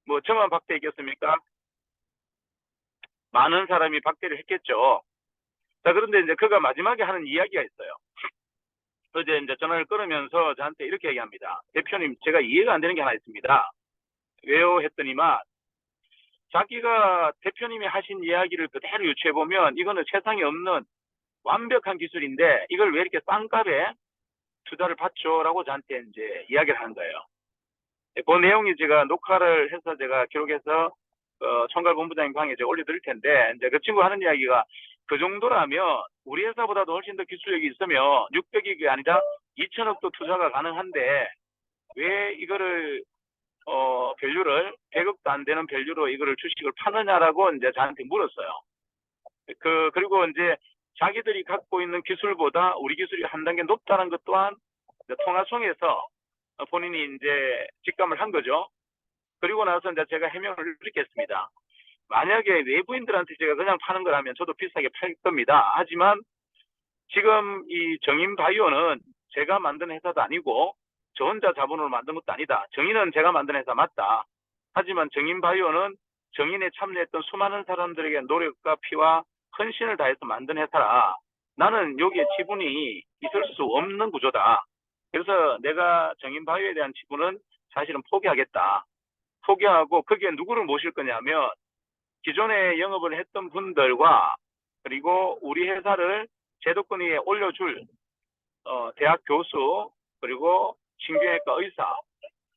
뭐 저만 박대했겠습니까? 많은 사람이 박대를 했겠죠. 자, 그런데 이제 그가 마지막에 하는 이야기가 있어요. 어제 이제 전화를 끊으면서 저한테 이렇게 얘기합니다. 대표님, 제가 이해가 안 되는 게 하나 있습니다. 왜요? 했더니만, 자기가 대표님이 하신 이야기를 그대로 유추해보면, 이거는 세상에 없는 완벽한 기술인데, 이걸 왜 이렇게 싼 값에 투자를 받죠? 라고 저한테 이제 이야기를 하는 거예요. 그 내용이 제가 녹화를 해서 제가 기록해서 총괄본부장님 방에 제가 올려드릴 텐데, 이제 그 친구 하는 이야기가 그 정도라면 우리 회사보다도 훨씬 더 기술력이 있으면 600억이 아니라 2천억도 투자가 가능한데 왜 이거를 밸류를 100억도 안 되는 밸류로 이거를 주식을 파느냐라고 이제 저한테 물었어요. 그리고 이제 자기들이 갖고 있는 기술보다 우리 기술이 한 단계 높다는 것 또한 통화 속에서 본인이 이제 직감을 한 거죠. 그리고 나서 이제 제가 해명을 이렇게 했습니다. 만약에 외부인들한테 제가 그냥 파는 거라면 저도 비싸게 팔 겁니다. 하지만 지금 이 정인바이오는 제가 만든 회사도 아니고 저 혼자 자본으로 만든 것도 아니다. 정인은 제가 만든 회사 맞다. 하지만 정인바이오는 정인에 참여했던 수많은 사람들에게 노력과 피와 헌신을 다해서 만든 회사라 나는 여기에 지분이 있을 수 없는 구조다. 그래서 내가 정인바이오에 대한 지분은 사실은 포기하겠다. 포기하고 거기에 누구를 모실 거냐면 기존에 영업을 했던 분들과 그리고 우리 회사를 제도권 위에 올려줄 대학 교수 그리고 신경외과 의사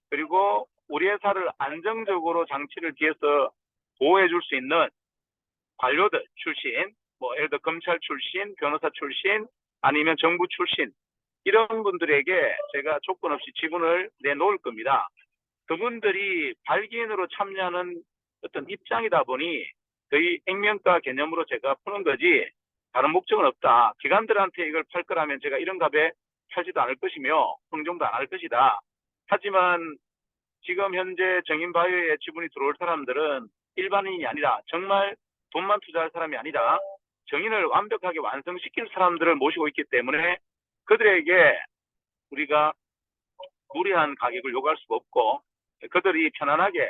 그리고 우리 회사를 안정적으로 장치를 뒤에서 보호해 줄 수 있는 관료들 출신 뭐 예를 들어 검찰 출신 변호사 출신 아니면 정부 출신 이런 분들에게 제가 조건 없이 지분을 내놓을 겁니다. 그분들이 발기인으로 참여하는 어떤 입장이다 보니 거의 액면가 개념으로 제가 푸는 거지 다른 목적은 없다. 기관들한테 이걸 팔 거라면 제가 이런 값에 팔지도 않을 것이며 흥정도 안 할 것이다. 하지만 지금 현재 정인바이오에 지분이 들어올 사람들은 일반인이 아니라 정말 돈만 투자할 사람이 아니라 정인을 완벽하게 완성시킬 사람들을 모시고 있기 때문에 그들에게 우리가 무리한 가격을 요구할 수가 없고 그들이 편안하게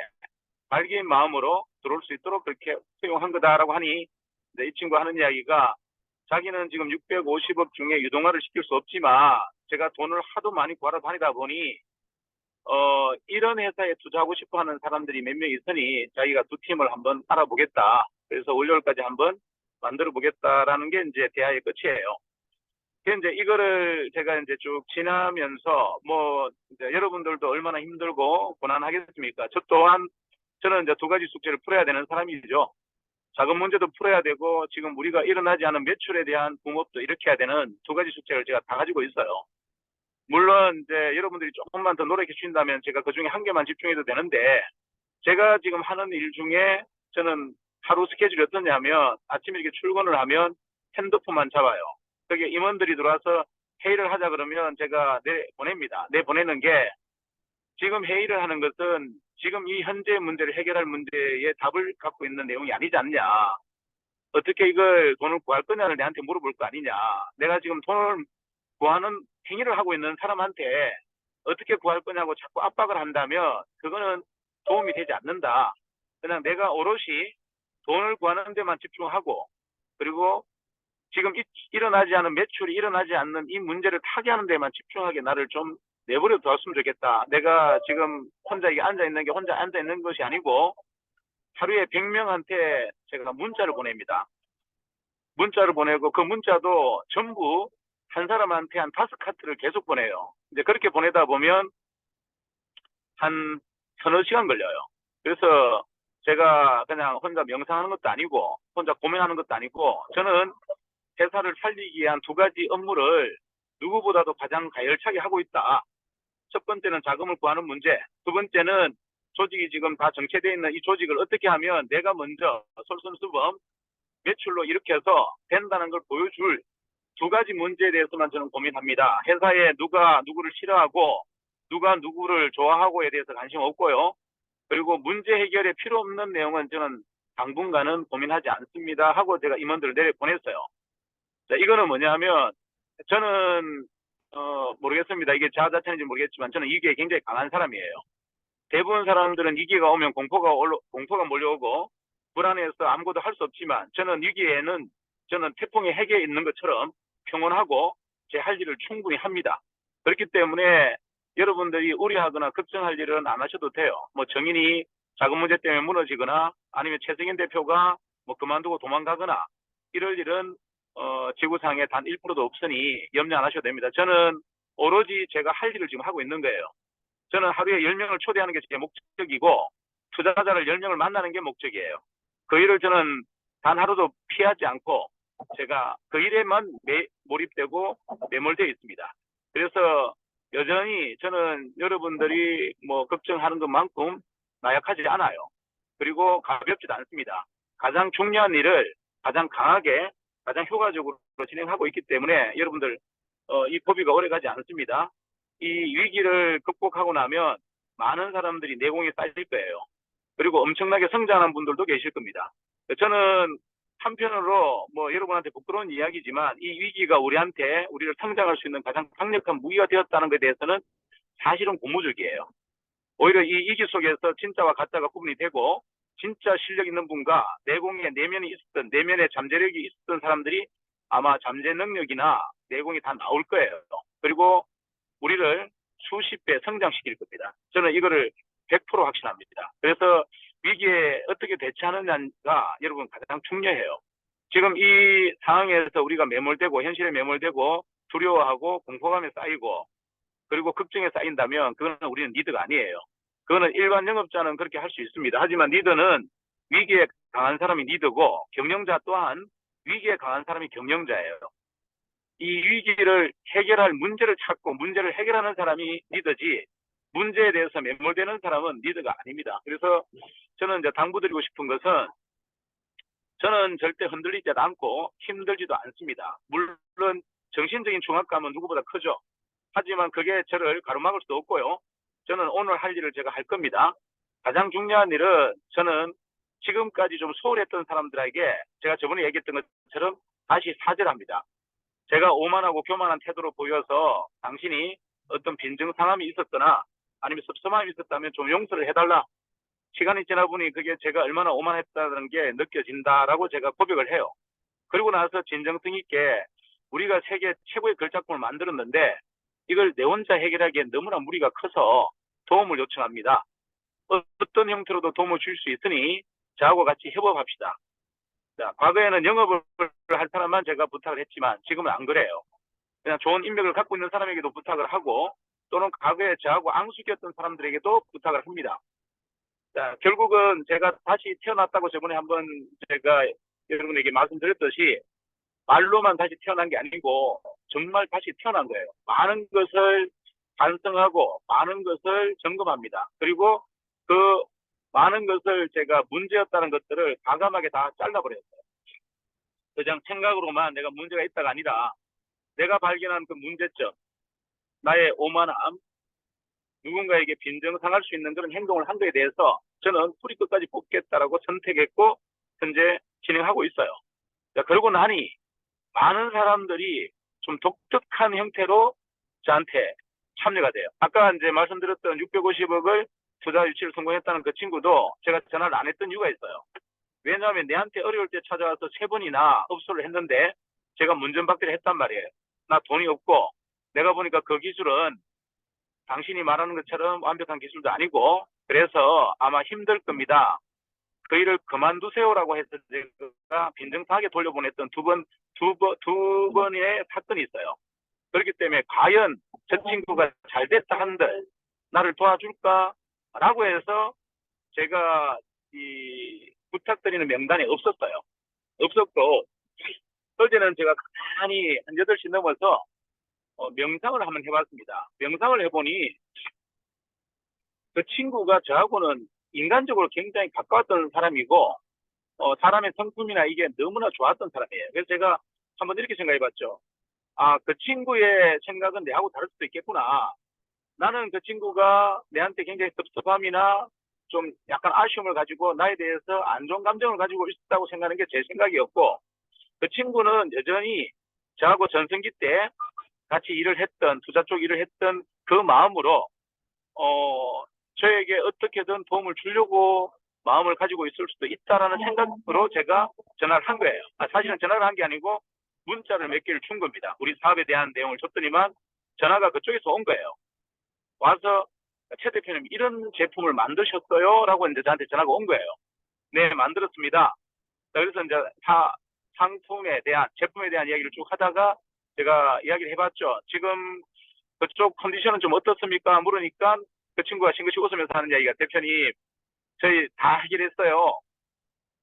밝은 마음으로 들어올 수 있도록 그렇게 수용한 거다라고 하니 이 친구가 하는 이야기가 자기는 지금 650억 중에 유동화를 시킬 수 없지만 제가 돈을 하도 많이 구하러 다니다 보니 이런 회사에 투자하고 싶어하는 사람들이 몇 명 있으니 자기가 두 팀을 한번 알아보겠다. 그래서 월요일까지 한번 만들어 보겠다라는 게 이제 대화의 끝이에요. 이제 이거를 제가 이제 쭉 지나면서 뭐 이제 여러분들도 얼마나 힘들고 고난하겠습니까? 저 또한 저는 이제 두 가지 숙제를 풀어야 되는 사람이죠. 자금 문제도 풀어야 되고 지금 우리가 일어나지 않은 매출에 대한 붕업도 일으켜야 되는 두 가지 숙제를 제가 다 가지고 있어요. 물론 이제 여러분들이 조금만 더 노력해 주신다면 제가 그 중에 한 개만 집중해도 되는데 제가 지금 하는 일 중에 저는 하루 스케줄이 어떠냐면 아침에 이렇게 출근을 하면 핸드폰만 잡아요. 그게 임원들이 들어와서 회의를 하자 그러면 제가 내보냅니다. 내보내는 게 지금 회의를 하는 것은 지금 이 현재 문제를 해결할 문제에 답을 갖고 있는 내용이 아니지 않냐. 어떻게 이걸 돈을 구할 거냐를 내한테 물어볼 거 아니냐. 내가 지금 돈을 구하는 행위를 하고 있는 사람한테 어떻게 구할 거냐고 자꾸 압박을 한다면 그거는 도움이 되지 않는다. 그냥 내가 오롯이 돈을 구하는 데만 집중하고 그리고 지금 일어나지 않은 매출이 일어나지 않는 이 문제를 타개하는 데만 집중하게 나를 좀 내버려 두었으면 좋겠다. 내가 지금 혼자 이게 앉아 있는 게 혼자 앉아 있는 것이 아니고 하루에 100명한테 제가 문자를 보냅니다. 문자를 보내고 그 문자도 전부 한 사람한테 한 5카트를 계속 보내요. 이제 그렇게 보내다 보면 한 서너 시간 걸려요. 그래서 제가 그냥 혼자 명상하는 것도 아니고 혼자 고민하는 것도 아니고 저는 회사를 살리기 위한 두 가지 업무를 누구보다도 가장 가열차게 하고 있다. 첫 번째는 자금을 구하는 문제. 두 번째는 조직이 지금 다 정체되어 있는 이 조직을 어떻게 하면 내가 먼저 솔선수범 매출로 이렇게 해서 된다는 걸 보여줄 두 가지 문제에 대해서만 저는 고민합니다. 회사에 누가 누구를 싫어하고 누가 누구를 좋아하고에 대해서 관심 없고요. 그리고 문제 해결에 필요 없는 내용은 저는 당분간은 고민하지 않습니다 하고 제가 임원들을 내려보냈어요. 자, 이거는 뭐냐면 저는 모르겠습니다. 이게 자아자찬인지 모르겠지만 저는 이게 굉장히 강한 사람이에요. 대부분 사람들은 위기가 오면 공포가 몰려오고 불안해서 아무것도 할 수 없지만 저는 위기에는 저는 태풍의 핵에 있는 것처럼 평온하고 제 할 일을 충분히 합니다. 그렇기 때문에 여러분들이 우려하거나 걱정할 일은 안 하셔도 돼요. 뭐 정인이 자금 문제 때문에 무너지거나 아니면 최승현 대표가 뭐 그만두고 도망가거나 이럴 일은 지구상에 단 1%도 없으니 염려 안 하셔도 됩니다. 저는 오로지 제가 할 일을 지금 하고 있는 거예요. 저는 하루에 10명을 초대하는 게 제 목적이고 투자자를 10명을 만나는 게 목적이에요. 그 일을 저는 단 하루도 피하지 않고 제가 그 일에만 몰입되고 매몰되어 있습니다. 그래서 여전히 저는 여러분들이 뭐 걱정하는 것만큼 나약하지 않아요. 그리고 가볍지도 않습니다. 가장 중요한 일을 가장 강하게 가장 효과적으로 진행하고 있기 때문에 여러분들 이 포비가 오래가지 않습니다. 이 위기를 극복하고 나면 많은 사람들이 내공에 쌓일 거예요. 그리고 엄청나게 성장한 분들도 계실 겁니다. 저는 한편으로 뭐 여러분한테 부끄러운 이야기지만 이 위기가 우리를 성장할 수 있는 가장 강력한 무기가 되었다는 것에 대해서는 사실은 고무줄기예요. 오히려 이 위기 속에서 진짜와 가짜가 구분이 되고 진짜 실력 있는 분과 내공에 내면의 잠재력이 있었던 사람들이 아마 잠재 능력이나 내공이 다 나올 거예요. 그리고 우리를 수십 배 성장시킬 겁니다. 저는 이거를 100% 확신합니다. 그래서 위기에 어떻게 대처하느냐가 여러분 가장 중요해요. 지금 이 상황에서 우리가 매몰되고 현실에 매몰되고 두려워하고 공포감에 쌓이고 그리고 걱정에 쌓인다면 그거는 우리는 리더가 아니에요. 그거는 일반 영업자는 그렇게 할 수 있습니다. 하지만 리더는 위기에 강한 사람이 리더고 경영자 또한 위기에 강한 사람이 경영자예요. 이 위기를 해결할 문제를 찾고 문제를 해결하는 사람이 리더지 문제에 대해서 매몰되는 사람은 리더가 아닙니다. 그래서 저는 이제 당부드리고 싶은 것은 저는 절대 흔들리지 않고 힘들지도 않습니다. 물론 정신적인 중압감은 누구보다 크죠. 하지만 그게 저를 가로막을 수도 없고요. 저는 오늘 할 일을 제가 할 겁니다. 가장 중요한 일은 저는 지금까지 좀 소홀했던 사람들에게 제가 저번에 얘기했던 것처럼 다시 사죄를 합니다. 제가 오만하고 교만한 태도로 보여서 당신이 어떤 빈정상함이 있었거나 아니면 섭섭함이 있었다면 좀 용서를 해달라. 시간이 지나보니 그게 제가 얼마나 오만했다는 게 느껴진다라고 제가 고백을 해요. 그리고 나서 진정성 있게 우리가 세계 최고의 걸작품을 만들었는데 이걸 내 혼자 해결하기엔 너무나 무리가 커서 도움을 요청합니다. 어떤 형태로도 도움을 줄 수 있으니 저하고 같이 협업합시다. 자, 과거에는 영업을 할 사람만 제가 부탁을 했지만 지금은 안 그래요. 그냥 좋은 인맥을 갖고 있는 사람에게도 부탁을 하고 또는 과거에 저하고 앙숙이었던 사람들에게도 부탁을 합니다. 자, 결국은 제가 다시 태어났다고 저번에 한번 제가 여러분에게 말씀드렸듯이 말로만 다시 태어난 게 아니고 정말 다시 태어난 거예요. 많은 것을 반성하고 많은 것을 점검합니다. 그리고 그 많은 것을 제가 문제였다는 것들을 과감하게 다 잘라버렸어요. 그냥 생각으로만 내가 문제가 있다가 아니라 내가 발견한 그 문제점, 나의 오만함, 누군가에게 빈정상할 수 있는 그런 행동을 한 거에 대해서 저는 뿌리 끝까지 뽑겠다라고 선택했고 현재 진행하고 있어요. 자, 그러고 나니 많은 사람들이 좀 독특한 형태로 저한테 참여가 돼요. 아까 이제 말씀드렸던 650억을 투자 유치를 성공했다는 그 친구도 제가 전화를 안 했던 이유가 있어요. 왜냐하면 내한테 어려울 때 찾아와서 3번이나 업소를 했는데 제가 문전박대를 했단 말이에요. 나 돈이 없고 내가 보니까 그 기술은 당신이 말하는 것처럼 완벽한 기술도 아니고 그래서 아마 힘들 겁니다. 그 일을 그만두세요라고 해서 제가 빈정상하게 돌려보냈던 두 번의 사건이 있어요. 그렇기 때문에 과연 저 친구가 잘 됐다 한들 나를 도와줄까라고 해서 제가 이 부탁드리는 명단에 없었어요. 없었고 어제는 제가 가만히 한 8시 넘어서 명상을 한번 해봤습니다. 명상을 해보니 그 친구가 저하고는 인간적으로 굉장히 가까웠던 사람이고 사람의 성품이나 이게 너무나 좋았던 사람이에요. 그래서 제가 한번 이렇게 생각해봤죠. 아, 그 친구의 생각은 내하고 다를 수도 있겠구나. 나는 그 친구가 내한테 굉장히 섭섭함이나 좀 약간 아쉬움을 가지고 나에 대해서 안 좋은 감정을 가지고 있었다고 생각하는 게 제 생각이었고 그 친구는 여전히 저하고 전성기 때 같이 일을 했던 투자 쪽 일을 했던 그 마음으로 저에게 어떻게든 도움을 주려고 마음을 가지고 있을 수도 있다라는 생각으로 제가 전화를 한 거예요. 사실은 전화를 한 게 아니고 문자를 몇 개를 준 겁니다. 우리 사업에 대한 내용을 줬더니만 전화가 그쪽에서 온 거예요. 와서 최 대표님 이런 제품을 만드셨어요? 라고 이제 저한테 전화가 온 거예요. 네, 만들었습니다. 그래서 이제 상품에 대한, 제품에 대한 이야기를 쭉 하다가 제가 이야기를 해봤죠. 지금 그쪽 컨디션은 좀 어떻습니까? 물으니까 그 친구가 싱긋이 웃으면서 하는 이야기가, 대표님, 저희 다 해결했어요.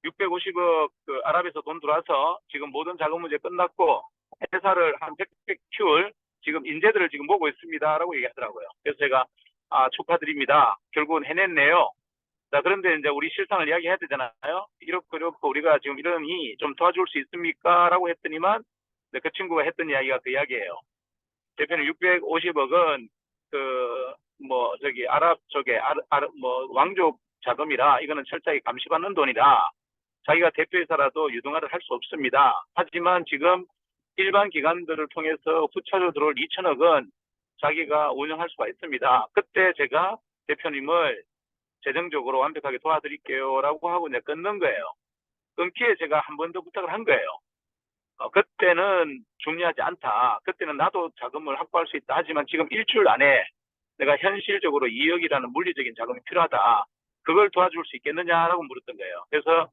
650억 그 아랍에서 돈 들어와서 지금 모든 자금 문제 끝났고 회사를 한 100배 키울 지금 인재들을 지금 모으고 있습니다. 라고 얘기하더라고요. 그래서 제가 축하드립니다. 결국은 해냈네요. 자, 그런데 이제 우리 실상을 이야기해야 되잖아요. 이렇고 우리가 지금 이러니 좀 도와줄 수 있습니까? 라고 했더니만 그 친구가 했던 이야기가 그 이야기예요. 대표님 650억은 아랍 쪽에 왕족 자금이라 이거는 철저히 감시받는 돈이라 자기가 대표이사라도 유동화를 할 수 없습니다. 하지만 지금 일반 기관들을 통해서 후차로 들어올 2천억은 자기가 운영할 수가 있습니다. 그때 제가 대표님을 재정적으로 완벽하게 도와드릴게요 라고 하고 이제 끊는 거예요. 끊기에 제가 한 번 더 부탁을 한 거예요. 그때는 중요하지 않다. 그때는 나도 자금을 확보할 수 있다. 하지만 지금 일주일 안에 내가 현실적으로 2억이라는 물리적인 자금이 필요하다. 그걸 도와줄 수 있겠느냐라고 물었던 거예요. 그래서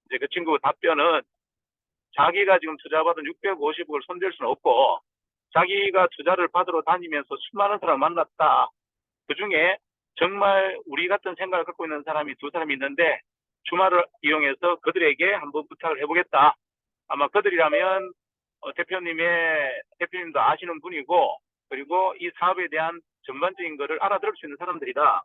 이제 그 친구 답변은 자기가 지금 투자받은 650억을 손댈 수는 없고 자기가 투자를 받으러 다니면서 수많은 사람을 만났다. 그중에 정말 우리 같은 생각을 갖고 있는 사람이 두 사람이 있는데 주말을 이용해서 그들에게 한번 부탁을 해보겠다. 아마 그들이라면 대표님도 아시는 분이고 그리고 이 사업에 대한 전반적인 거를 알아들을 수 있는 사람들이다.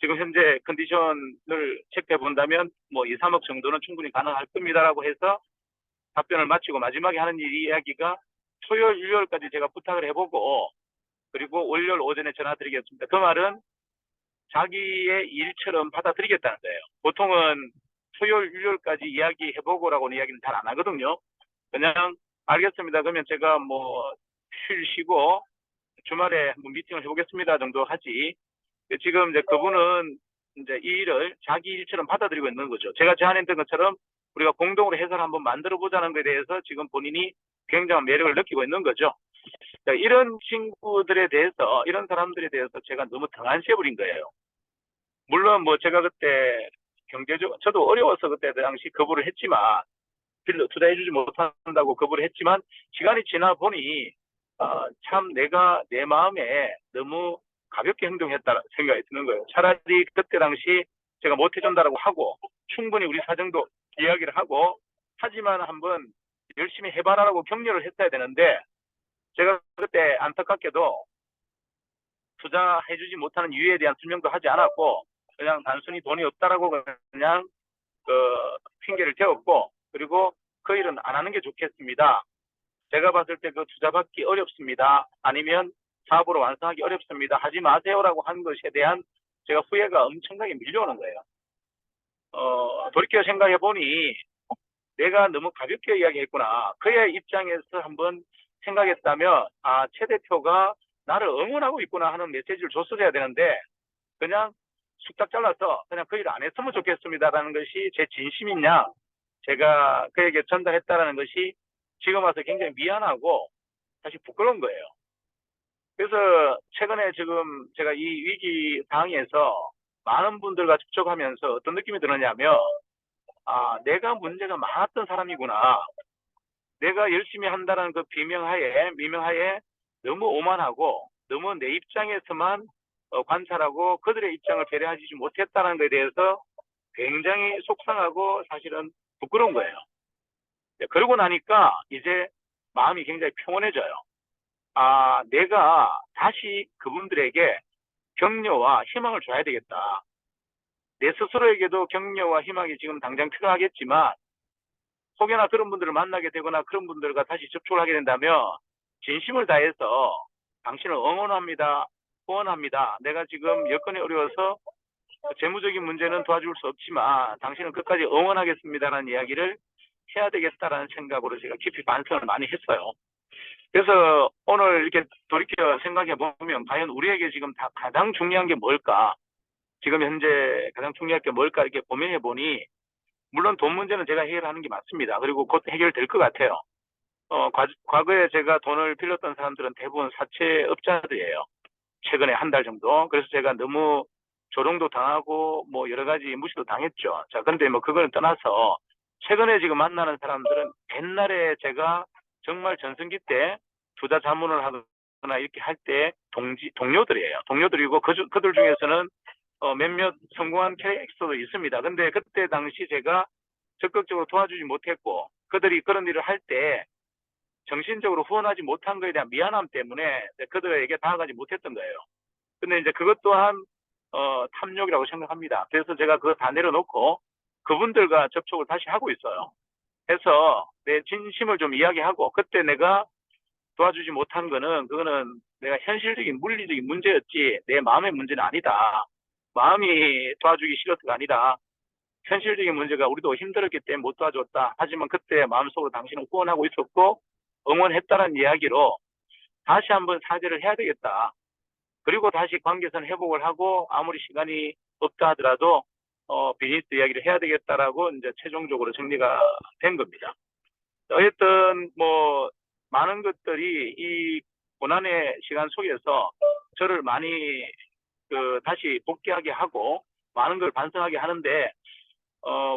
지금 현재 컨디션을 체크해 본다면 2, 3억 정도는 충분히 가능할 겁니다라고 해서 답변을 마치고 마지막에 하는 이야기가 토요일, 일요일까지 제가 부탁을 해보고 그리고 월요일 오전에 전화드리겠습니다. 그 말은 자기의 일처럼 받아들이겠다는 거예요. 보통은 토요일, 일요일까지 이야기해보고라고는 이야기는 잘 안 하거든요. 그냥 알겠습니다. 그러면 제가 쉬고 주말에 한번 미팅을 해보겠습니다 정도 하지. 지금 이제 그분은 이제 이 일을 자기 일처럼 받아들이고 있는 거죠. 제가 제안했던 것처럼 우리가 공동으로 해서를 한번 만들어 보자는 것에 대해서 지금 본인이 굉장한 매력을 느끼고 있는 거죠. 이런 친구들에 대해서, 이런 사람들에 대해서 제가 너무 등한시해버린 거예요. 물론 제가 그때 경제적, 저도 어려워서 그때 당시 거부를 했지만, 빌려 투자해주지 못한다고 거부를 했지만, 시간이 지나 보니, 참 내가 내 마음에 너무 가볍게 행동했다는 생각이 드는 거예요. 차라리 그때 당시 제가 못해준다라고 하고, 충분히 우리 사정도 이야기를 하고, 하지만 한번 열심히 해봐라라고 격려를 했어야 되는데, 제가 그때 안타깝게도 투자해주지 못하는 이유에 대한 설명도 하지 않았고, 그냥 단순히 돈이 없다라고 그냥 핑계를 대었고, 그리고 그 일은 안 하는 게 좋겠습니다. 제가 봤을 때 그 투자 받기 어렵습니다. 아니면 사업으로 완성하기 어렵습니다. 하지 마세요라고 한 것에 대한 제가 후회가 엄청나게 밀려오는 거예요. 돌이켜 생각해 보니 내가 너무 가볍게 이야기했구나. 그의 입장에서 한번 생각했다면 최 대표가 나를 응원하고 있구나 하는 메시지를 줬어야 되는데 그냥 쑥딱 잘라서 그냥 그 일 안 했으면 좋겠습니다라는 것이 제 진심이냐 제가 그에게 전달했다라는 것이 지금 와서 굉장히 미안하고 사실 부끄러운 거예요. 그래서 최근에 지금 제가 이 위기 상황에서 많은 분들과 접촉하면서 어떤 느낌이 드느냐면 내가 문제가 많았던 사람이구나. 내가 열심히 한다는 그 미명하에 너무 오만하고 너무 내 입장에서만 관찰하고 그들의 입장을 배려하지 못했다는 것에 대해서 굉장히 속상하고 사실은 부끄러운 거예요. 그러고 나니까 이제 마음이 굉장히 평온해져요. 내가 다시 그분들에게 격려와 희망을 줘야 되겠다. 내 스스로에게도 격려와 희망이 지금 당장 필요하겠지만 혹여나 그런 분들을 만나게 되거나 그런 분들과 다시 접촉을 하게 된다면 진심을 다해서 당신을 응원합니다. 후원합니다. 내가 지금 여건이 어려워서 재무적인 문제는 도와줄 수 없지만 당신은 끝까지 응원하겠습니다라는 이야기를 해야 되겠다라는 생각으로 제가 깊이 반성을 많이 했어요. 그래서 오늘 이렇게 돌이켜 생각해 보면 과연 우리에게 지금 가장 중요한 게 뭘까? 지금 현재 가장 중요할 게 뭘까 이렇게 고민해 보니 물론 돈 문제는 제가 해결하는 게 맞습니다. 그리고 곧 해결될 것 같아요. 과거에 제가 돈을 빌렸던 사람들은 대부분 사채업자들이에요. 최근에 한 달 정도. 그래서 제가 너무 조롱도 당하고 뭐 여러 가지 무시도 당했죠. 자, 근데 뭐 그거는 떠나서 최근에 지금 만나는 사람들은 옛날에 제가 정말 전성기 때 투자 자문을 하거나 이렇게 할 때 동료들이에요. 동료들이고 그들 중에서는 몇몇 성공한 캐릭터도 있습니다. 근데 그때 당시 제가 적극적으로 도와주지 못했고 그들이 그런 일을 할 때 정신적으로 후원하지 못한 거에 대한 미안함 때문에 그들에게 다가가지 못했던 거예요. 근데 이제 그것 또한 탐욕이라고 생각합니다. 그래서 제가 그거 다 내려놓고 그분들과 접촉을 다시 하고 있어요. 해서 내 진심을 좀 이야기하고 그때 내가 도와주지 못한 거는 그거는 내가 현실적인 물리적인 문제였지 내 마음의 문제는 아니다. 마음이 도와주기 싫었던 게 아니라 현실적인 문제가 우리도 힘들었기 때문에 못 도와줬다. 하지만 그때 마음속으로 당신은 후원하고 있었고 응원했다는 이야기로 다시 한번 사죄를 해야 되겠다. 그리고 다시 관계선 회복을 하고 아무리 시간이 없다 하더라도 비즈니스 이야기를 해야 되겠다라고 이제 최종적으로 정리가 된 겁니다. 어쨌든 뭐 많은 것들이 이 고난의 시간 속에서 저를 많이 다시 복귀하게 하고 많은 걸 반성하게 하는데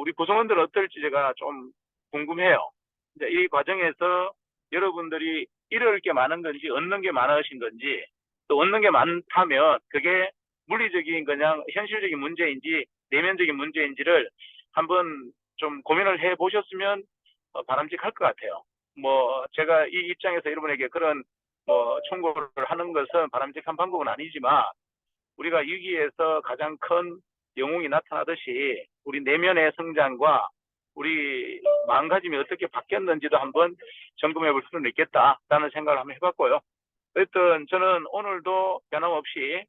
우리 구성원들은 어떨지 제가 좀 궁금해요. 이제 이 과정에서 여러분들이 잃을 게 많은 건지 얻는 게 많으신 건지 또 얻는 게 많다면 그게 물리적인 그냥 현실적인 문제인지 내면적인 문제인지를 한번 좀 고민을 해 보셨으면 바람직할 것 같아요. 뭐 제가 이 입장에서 여러분에게 그런 뭐 충고를 하는 것은 바람직한 방법은 아니지만 우리가 위기에서 가장 큰 영웅이 나타나듯이 우리 내면의 성장과 우리 마음가짐이 어떻게 바뀌었는지도 한번 점검해 볼 수는 있겠다라는 생각을 한번 해봤고요. 어쨌든 저는 오늘도 변함없이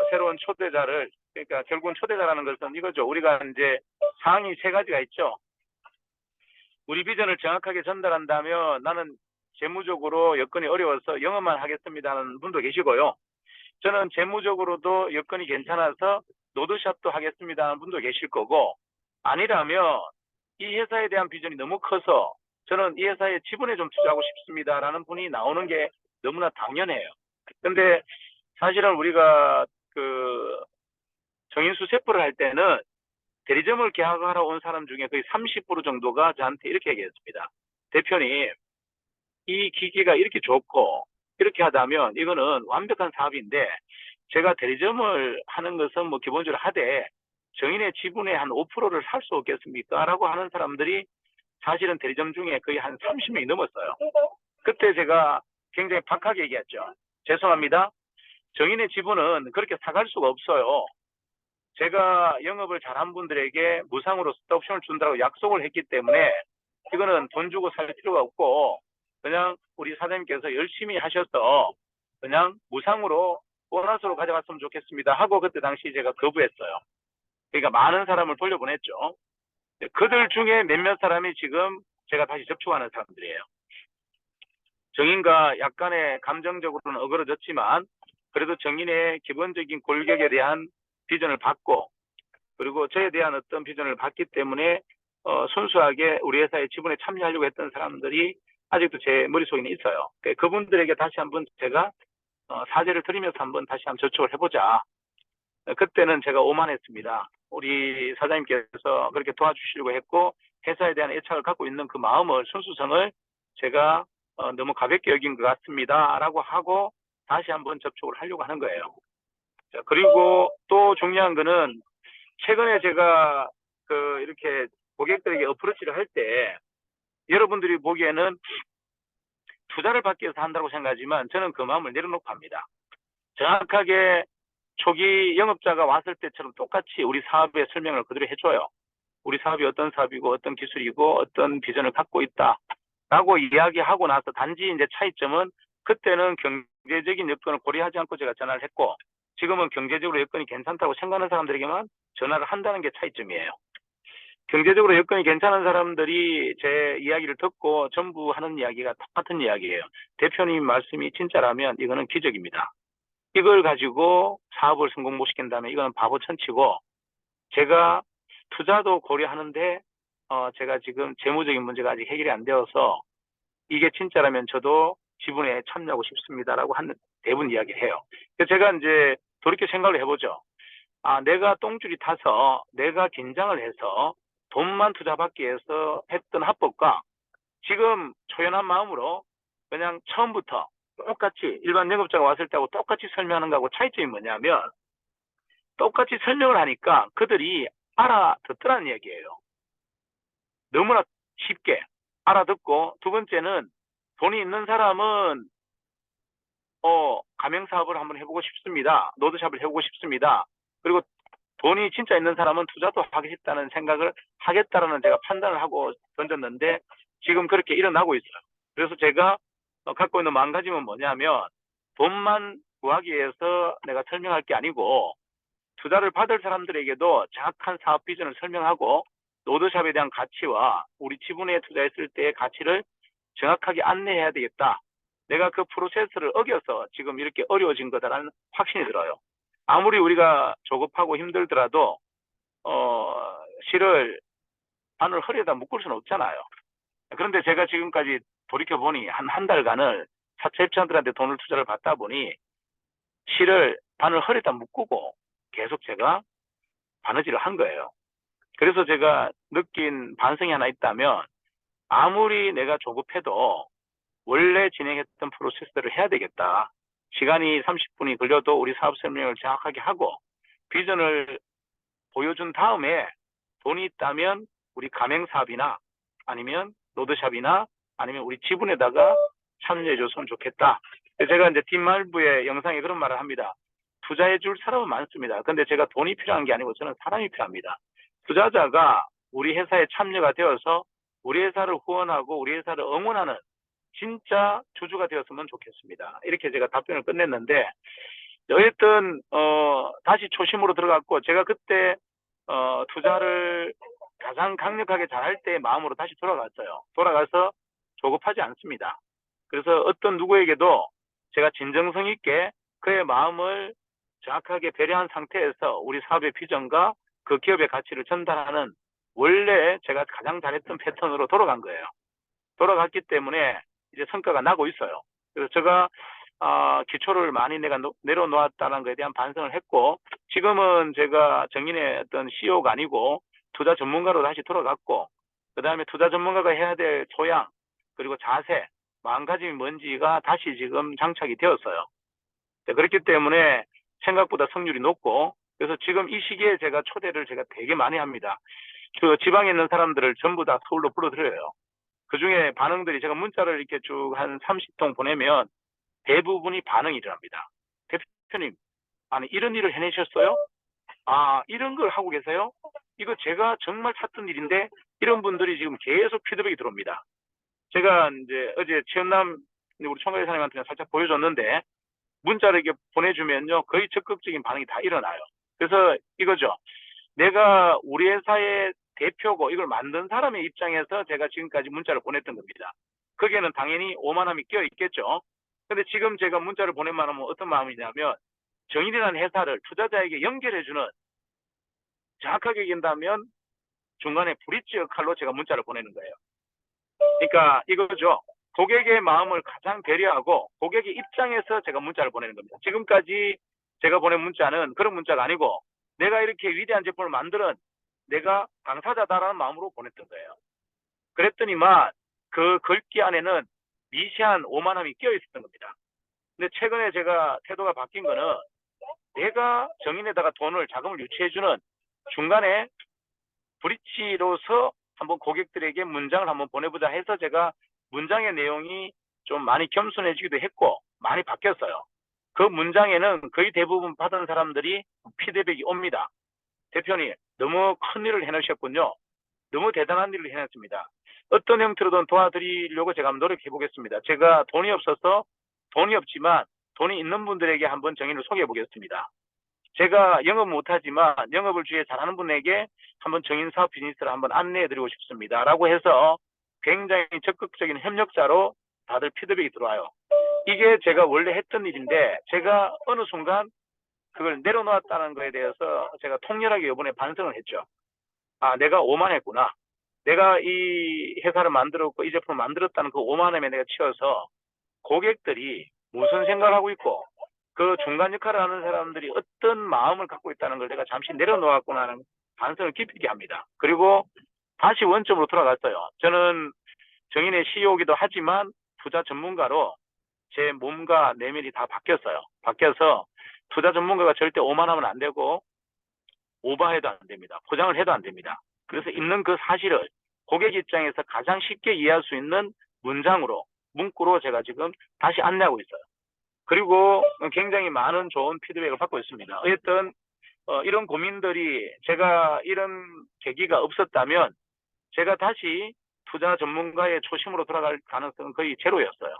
새로운 초대자를 그러니까 결국은 초대자라는 것은 이거죠. 우리가 이제 사항이 세 가지가 있죠. 우리 비전을 정확하게 전달한다면 나는 재무적으로 여건이 어려워서 영업만 하겠습니다는 분도 계시고요. 저는 재무적으로도 여건이 괜찮아서 노드샵도 하겠습니다 하는 분도 계실 거고 아니라면 이 회사에 대한 비전이 너무 커서 저는 이 회사에 지분에 좀 투자하고 싶습니다라는 분이 나오는 게 너무나 당연해요. 근데 사실은 우리가 정인수 세포를 할 때는 대리점을 계약하러 온 사람 중에 거의 30% 정도가 저한테 이렇게 얘기했습니다. 대표님, 이 기기가 이렇게 좋고 이렇게 하다면 이거는 완벽한 사업인데 제가 대리점을 하는 것은 뭐 기본적으로 하되 정인의 지분의 한 5%를 살 수 없겠습니까? 라고 하는 사람들이 사실은 대리점 중에 거의 한 30명이 넘었어요. 그때 제가 굉장히 박하게 얘기했죠. 죄송합니다. 정인의 지분은 그렇게 사갈 수가 없어요. 제가 영업을 잘한 분들에게 무상으로 스톡옵션을 준다고 약속을 했기 때문에 이거는 돈 주고 살 필요가 없고 그냥 우리 사장님께서 열심히 하셔서 그냥 무상으로 보너스로 가져갔으면 좋겠습니다 하고 그때 당시 제가 거부했어요. 그러니까 많은 사람을 돌려보냈죠. 그들 중에 몇몇 사람이 지금 제가 다시 접촉하는 사람들이에요. 정인과 약간의 감정적으로는 어그러졌지만 그래도 정인의 기본적인 골격에 대한 비전을 받고 그리고 저에 대한 어떤 비전을 받기 때문에 순수하게 우리 회사의 지분에 참여하려고 했던 사람들이 아직도 제 머릿속에는 있어요. 그분들에게 다시 한번 제가 사죄를 드리면서 한번 다시 한번 접촉을 해보자. 그때는 제가 오만했습니다. 우리 사장님께서 그렇게 도와주시려고 했고 회사에 대한 애착을 갖고 있는 그 마음을 순수성을 제가 너무 가볍게 여긴 것 같습니다. 라고 하고 다시 한번 접촉을 하려고 하는 거예요. 자, 그리고 또 중요한 거는 최근에 제가 이렇게 고객들에게 어프로치를 할 때 여러분들이 보기에는 투자를 받기 위해서 한다고 생각하지만 저는 그 마음을 내려놓고 합니다. 정확하게 초기 영업자가 왔을 때처럼 똑같이 우리 사업의 설명을 그대로 해줘요. 우리 사업이 어떤 사업이고 어떤 기술이고 어떤 비전을 갖고 있다라고 이야기하고 나서 단지 이제 차이점은 그때는 경제적인 여건을 고려하지 않고 제가 전화를 했고 지금은 경제적으로 여건이 괜찮다고 생각하는 사람들에게만 전화를 한다는 게 차이점이에요. 경제적으로 여건이 괜찮은 사람들이 제 이야기를 듣고 전부 하는 이야기가 똑같은 이야기예요. 대표님 말씀이 진짜라면 이거는 기적입니다. 이걸 가지고 사업을 성공 못 시킨다면 이거는 바보 천치고, 제가 투자도 고려하는데 제가 지금 재무적인 문제가 아직 해결이 안 되어서 이게 진짜라면 저도 지분에 참여하고 싶습니다라고 하는 대부분 이야기를 해요. 그래서 제가 이제 돌이켜 생각을 해보죠. 내가 똥줄이 타서 내가 긴장을 해서 돈만 투자받기 위해서 했던 합법과 지금 초연한 마음으로 그냥 처음부터 똑같이 일반 영업자가 왔을 때하고 똑같이 설명하는 거하고 차이점이 뭐냐면, 똑같이 설명을 하니까 그들이 알아듣더라는 얘기예요. 너무나 쉽게 알아듣고, 두 번째는 돈이 있는 사람은 가맹사업을 한번 해보고 싶습니다. 노드샵을 해보고 싶습니다. 그리고 돈이 진짜 있는 사람은 투자도 하겠다는 생각을 하겠다라는 제가 판단을 하고 던졌는데 지금 그렇게 일어나고 있어요. 그래서 제가 갖고 있는 마음가짐은 뭐냐면, 돈만 구하기 위해서 내가 설명할 게 아니고 투자를 받을 사람들에게도 정확한 사업 비전을 설명하고 노드샵에 대한 가치와 우리 지분에 투자했을 때의 가치를 정확하게 안내해야 되겠다. 내가 그 프로세스를 어겨서 지금 이렇게 어려워진 거다라는 확신이 들어요. 아무리 우리가 조급하고 힘들더라도 실을 바늘 허리에다 묶을 수는 없잖아요. 그런데 제가 지금까지 돌이켜보니 한 달간을 사채 입자들한테 돈을 투자를 받다 보니 실을 바늘 허리에다 묶고 계속 제가 바느질을 한 거예요. 그래서 제가 느낀 반성이 하나 있다면, 아무리 내가 조급해도 원래 진행했던 프로세스를 해야 되겠다. 시간이 30분이 걸려도 우리 사업 설명을 정확하게 하고 비전을 보여준 다음에 돈이 있다면 우리 가맹사업이나 아니면 노드샵이나 아니면 우리 지분에다가 참여해줬으면 좋겠다. 제가 이제 뒷말부의 영상에 그런 말을 합니다. 투자해줄 사람은 많습니다. 근데 제가 돈이 필요한 게 아니고 저는 사람이 필요합니다. 투자자가 우리 회사에 참여가 되어서 우리 회사를 후원하고 우리 회사를 응원하는 진짜 주주가 되었으면 좋겠습니다. 이렇게 제가 답변을 끝냈는데, 어쨌든 다시 초심으로 들어갔고, 제가 그때 투자를 가장 강력하게 잘할 때의 마음으로 다시 돌아갔어요. 돌아가서 조급하지 않습니다. 그래서 어떤 누구에게도 제가 진정성 있게 그의 마음을 정확하게 배려한 상태에서 우리 사업의 비전과 그 기업의 가치를 전달하는, 원래 제가 가장 잘했던 패턴으로 돌아간 거예요. 돌아갔기 때문에 이제 성과가 나고 있어요. 그래서 제가 기초를 많이 내가 내려놓았다는 것에 대한 반성을 했고, 지금은 제가 정인의 어떤 CEO가 아니고 투자 전문가로 다시 돌아갔고, 그 다음에 투자 전문가가 해야 될 소양, 그리고 자세, 마음가짐이 뭔지가 다시 지금 장착이 되었어요. 그렇기 때문에 생각보다 성률이 높고, 그래서 지금 이 시기에 제가 초대를 제가 되게 많이 합니다. 그 지방에 있는 사람들을 전부 다 서울로 불러들여요. 그 중에 반응들이, 제가 문자를 이렇게 쭉 한 30통 보내면 대부분이 반응이 일어납니다. 대표님, 아니 이런 일을 해내셨어요? 이런 걸 하고 계세요? 이거 제가 정말 찾던 일인데, 이런 분들이 지금 계속 피드백이 들어옵니다. 제가 이제 어제 최연남 우리 총괄이사님한테 살짝 보여줬는데, 문자를 이렇게 보내주면요 거의 적극적인 반응이 다 일어나요. 그래서 이거죠. 내가 우리 회사의 대표고 이걸 만든 사람의 입장에서 제가 지금까지 문자를 보냈던 겁니다. 거기에는 당연히 오만함이 껴 있겠죠. 근데 지금 제가 문자를 보낸 마음은 어떤 마음이냐면, 정인이라는 회사를 투자자에게 연결해주는, 정확하게 얘기한다면 중간에 브릿지 역할로 제가 문자를 보내는 거예요. 그러니까 이거죠. 고객의 마음을 가장 배려하고 고객의 입장에서 제가 문자를 보내는 겁니다. 지금까지 제가 보낸 문자는 그런 문자가 아니고, 내가 이렇게 위대한 제품을 만드는 내가 당사자다라는 마음으로 보냈던 거예요. 그랬더니만 그 글귀 안에는 미세한 오만함이 끼어 있었던 겁니다. 근데 최근에 제가 태도가 바뀐 거는, 내가 정인에다가 자금을 유치해주는 중간에 브릿지로서 한번 고객들에게 문장을 한번 보내보자 해서 제가 문장의 내용이 좀 많이 겸손해지기도 했고 많이 바뀌었어요. 그 문장에는 거의 대부분 받은 사람들이 피드백이 옵니다. 대표님, 너무 큰 일을 해내셨군요. 너무 대단한 일을 해냈습니다. 어떤 형태로든 도와드리려고 제가 한번 노력해 보겠습니다. 제가 돈이 없어서, 돈이 없지만 돈이 있는 분들에게 한번 정인을 소개해 보겠습니다. 제가 영업 못하지만 영업을 주위에 잘하는 분에게 한번 정인 사업 비즈니스를 한번 안내해 드리고 싶습니다. 라고 해서 굉장히 적극적인 협력자로 다들 피드백이 들어와요. 이게 제가 원래 했던 일인데 제가 어느 순간 그걸 내려놓았다는 거에 대해서 제가 통렬하게 이번에 반성을 했죠. 아, 내가 오만했구나. 내가 이 회사를 만들었고 이 제품을 만들었다는 그 오만함에 내가 치여서 고객들이 무슨 생각을 하고 있고 그 중간 역할을 하는 사람들이 어떤 마음을 갖고 있다는 걸 내가 잠시 내려놓았구나 하는 반성을 깊게 합니다. 그리고 다시 원점으로 돌아갔어요. 저는 정인의 CEO이기도 하지만 투자 전문가로 제 몸과 내면이 다 바뀌었어요. 바뀌어서 투자 전문가가 절대 오만하면 안 되고 오버해도 안 됩니다. 포장을 해도 안 됩니다. 그래서 있는 그 사실을 고객 입장에서 가장 쉽게 이해할 수 있는 문장으로, 문구로 제가 지금 다시 안내하고 있어요. 그리고 굉장히 많은 좋은 피드백을 받고 있습니다. 어쨌든 이런 고민들이 제가 이런 계기가 없었다면 제가 다시 투자 전문가의 초심으로 돌아갈 가능성은 거의 제로였어요.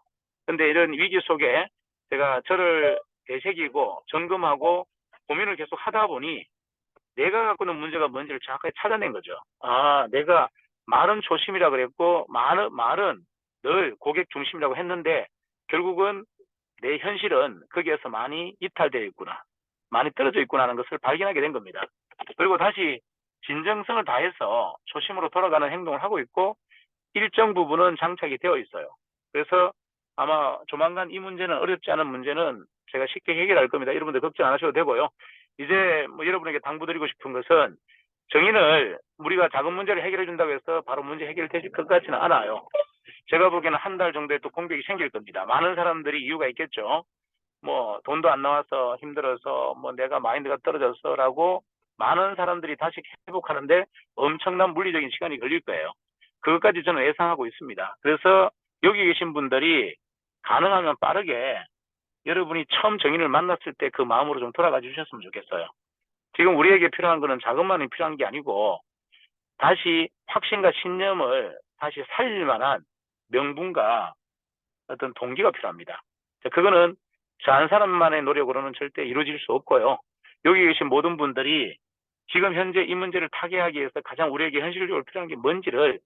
근데 이런 위기 속에 제가 저를 되새기고 점검하고 고민을 계속 하다 보니 내가 갖고 있는 문제가 뭔지를 정확하게 찾아낸 거죠. 아, 내가 말은 초심이라 그랬고 말은 늘 고객 중심이라고 했는데 결국은 내 현실은 거기에서 많이 이탈되어 있구나. 많이 떨어져 있구나 하는 것을 발견하게 된 겁니다. 그리고 다시 진정성을 다해서 초심으로 돌아가는 행동을 하고 있고 일정 부분은 장착이 되어 있어요. 그래서 아마 조만간 이 문제는 어렵지 않은 문제는 제가 쉽게 해결할 겁니다. 여러분들 걱정 안 하셔도 되고요. 이제 뭐 여러분에게 당부드리고 싶은 것은 정인을 우리가 작은 문제를 해결해 준다고 해서 바로 문제 해결되실 것 같지는 않아요. 제가 보기에는 한 달 정도에 또 공백이 생길 겁니다. 많은 사람들이 이유가 있겠죠. 뭐 돈도 안 나와서 힘들어서 뭐 내가 마인드가 떨어졌어라고 많은 사람들이 다시 회복하는데 엄청난 물리적인 시간이 걸릴 거예요. 그것까지 저는 예상하고 있습니다. 그래서 여기 계신 분들이 가능하면 빠르게 여러분이 처음 정인을 만났을 때 그 마음으로 좀 돌아가 주셨으면 좋겠어요. 지금 우리에게 필요한 거는 자금만이 필요한 게 아니고 다시 확신과 신념을 다시 살릴 만한 명분과 어떤 동기가 필요합니다. 그거는 저 한 사람만의 노력으로는 절대 이루어질 수 없고요. 여기 계신 모든 분들이 지금 현재 이 문제를 타개하기 위해서 가장 우리에게 현실적으로 필요한 게 뭔지를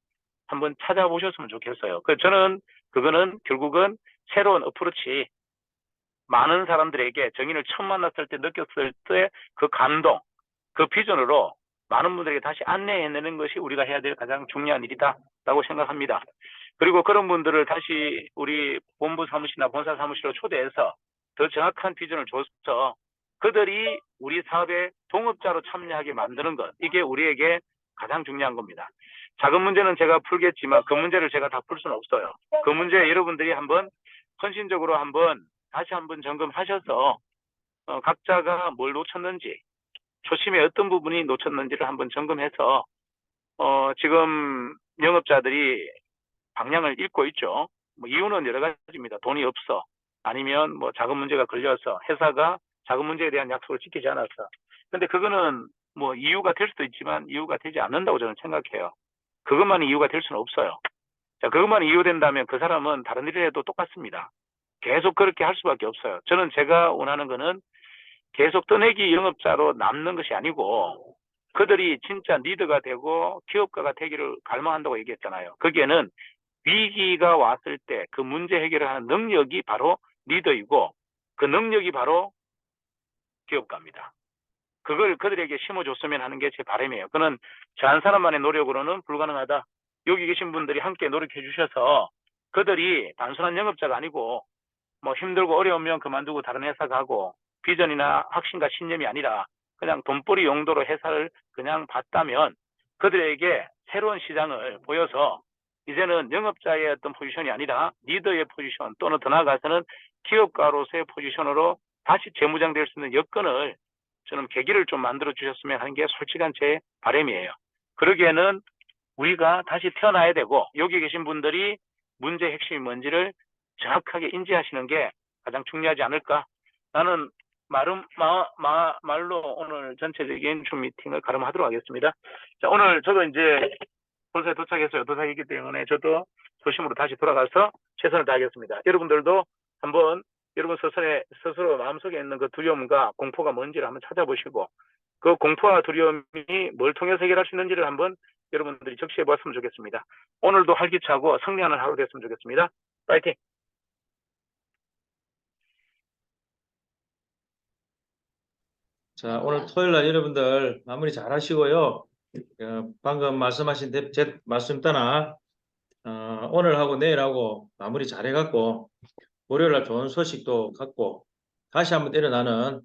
한번 찾아보셨으면 좋겠어요. 저는 그거는 결국은 새로운 어프로치, 많은 사람들에게 정인을 처음 만났을 때 느꼈을 때 그 감동, 그 비전으로 많은 분들에게 다시 안내해내는 것이 우리가 해야 될 가장 중요한 일이다라고 생각합니다. 그리고 그런 분들을 다시 우리 본부 사무실이나 본사 사무실로 초대해서 더 정확한 비전을 줘서 그들이 우리 사업에 동업자로 참여하게 만드는 것, 이게 우리에게 가장 중요한 겁니다. 작은 문제는 제가 풀겠지만 그 문제를 제가 다 풀 수는 없어요. 그 문제 여러분들이 한번 헌신적으로 다시 한번 점검하셔서 각자가 뭘 놓쳤는지, 초심의 어떤 부분이 놓쳤는지를 한번 점검해서 지금 영업자들이 방향을 잃고 있죠. 뭐 이유는 여러 가지입니다. 돈이 없어. 아니면 뭐 자금 문제가 걸려서 회사가 자금 문제에 대한 약속을 지키지 않았어. 근데 그거는 뭐 이유가 될 수도 있지만 이유가 되지 않는다고 저는 생각해요. 그것만이 이유가 될 수는 없어요. 자, 그것만이 이유된다면 그 사람은 다른 일을 해도 똑같습니다. 계속 그렇게 할 수밖에 없어요. 저는 제가 원하는 거는 계속 떠내기 영업자로 남는 것이 아니고 그들이 진짜 리더가 되고 기업가가 되기를 갈망한다고 얘기했잖아요. 거기에는 위기가 왔을 때 그 문제 해결을 하는 능력이 바로 리더이고 그 능력이 바로 기업가입니다. 그걸 그들에게 심어줬으면 하는 게 제 바람이에요. 그는 저 한 사람만의 노력으로는 불가능하다. 여기 계신 분들이 함께 노력해 주셔서 그들이 단순한 영업자가 아니고 뭐 힘들고 어려우면 그만두고 다른 회사 가고 비전이나 확신과 신념이 아니라 그냥 돈벌이 용도로 회사를 그냥 봤다면 그들에게 새로운 시장을 보여서 이제는 영업자의 어떤 포지션이 아니라 리더의 포지션 또는 더 나아가서는 기업가로서의 포지션으로 다시 재무장될 수 있는 여건을 저는 계기를 좀 만들어 주셨으면 하는 게 솔직한 제 바람이에요. 그러기에는 우리가 다시 태어나야 되고 여기 계신 분들이 문제의 핵심이 뭔지를 정확하게 인지하시는 게 가장 중요하지 않을까. 나는 말로 오늘 전체적인 줌 미팅을 가름하도록 하겠습니다. 자, 오늘 저도 이제 본사에 도착했어요. 도착했기 때문에 저도 조심으로 다시 돌아가서 최선을 다하겠습니다. 여러분들도 한번 여러분 스스로 마음속에 있는 그 두려움과 공포가 뭔지를 한번 찾아보시고 그 공포와 두려움이 뭘 통해서 해결할 수 있는지를 한번 여러분들이 적시해 보았으면 좋겠습니다. 오늘도 활기차고 승리하는 하루 됐으면 좋겠습니다. 파이팅! 자, 오늘 토요일 날 여러분들 마무리 잘 하시고요. 방금 말씀하신 제 말씀 따라 오늘하고 내일하고 마무리 잘 해갖고 월요일 날 좋은 소식도 갖고 다시 한번 일어나는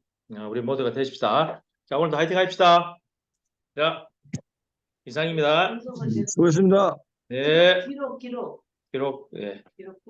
우리 모두가 되십시다. 자, 오늘도 화이팅 합시다. 자, 이상입니다. 수고했습니다. 네, 기록. 기록, 예. 기록.